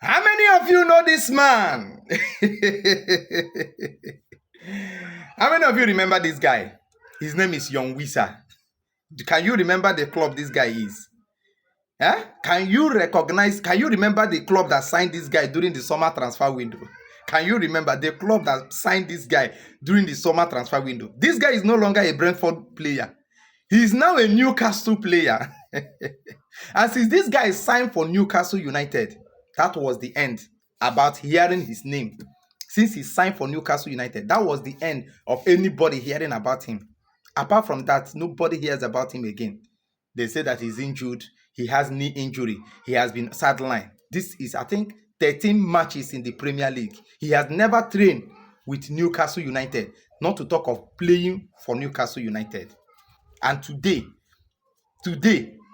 How many of you know this man? How many of you remember this guy? His name is Yoane Wissa. Can you remember the club this guy is? Eh? Can you remember the club that signed this guy during the summer transfer window? Can you remember the club that signed this guy during the summer transfer window? This guy is no longer a Brentford player. He is now a Newcastle player. And since this guy signed for Newcastle United, that was the end about hearing his name. Since he signed for Newcastle United, that was the end of anybody hearing about him. Apart from that, nobody hears about him again. They say that he's injured. He has knee injury. He has been sidelined. This is, I think, 13 matches in the Premier League. He has never trained with Newcastle United, not to talk of playing for Newcastle United. And today,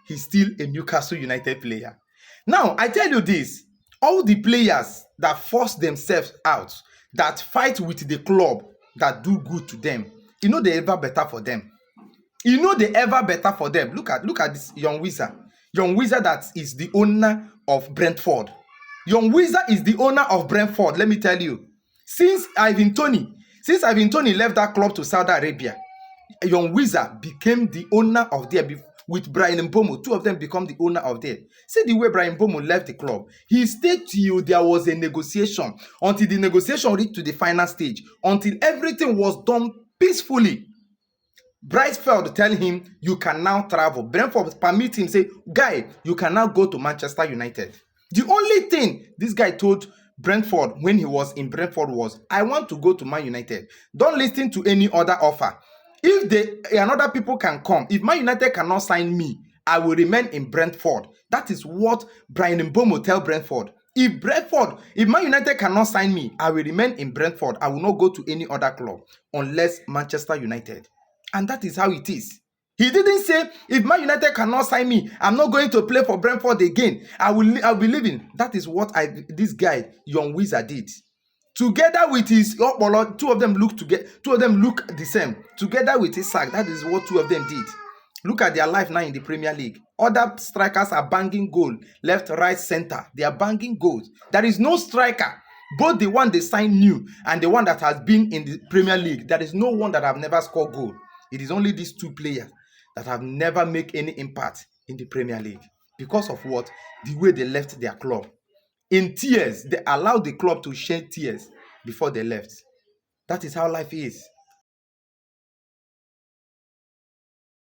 he's still a Newcastle United player. Now, I tell you this, all the players that force themselves out, that fight with the club, that do good to them, you know they ever better for them. You know they ever better for them. Look at this Yoane Wissa. Yoane Wissa that is the owner of Brentford. Yoane Wissa is the owner of Brentford, let me tell you. Since Ivan Toney left that club to Saudi Arabia, Yoane Wissa became the owner of there with Bryan Mbeumo. Two of them become the owner of there. See the way Bryan Mbeumo left the club. He stayed till there was a negotiation, until the negotiation reached to the final stage, until everything was done peacefully. Brightfield tell him, you can now travel. Brentford permit him, say, guy, you can now go to Manchester United. The only thing this guy told Brentford when he was in Brentford was, I want to go to Man United. Don't listen to any other offer. If another people can come, if Man United cannot sign me, I will remain in Brentford. That is what Bryan Mbeumo tell Brentford. If Man United cannot sign me, I will remain in Brentford. I will not go to any other club unless Manchester United. And that is how it is. He didn't say, if Man United cannot sign me, I'm not going to play for Brentford again. I'll be leaving. That is what this guy, Yoane Wissa, did. Together with his two of them look the same. Together with his sack, that is what two of them did. Look at their life now in the Premier League. Other strikers are banging goal, left, right, center. They are banging goals. There is no striker, both the one they signed new and the one that has been in the Premier League. There is no one that have never scored goal. It is only these two players that have never made any impact in the Premier League. Because of what? The way they left their club. In tears, they allowed the club to shed tears before they left. That is how life is.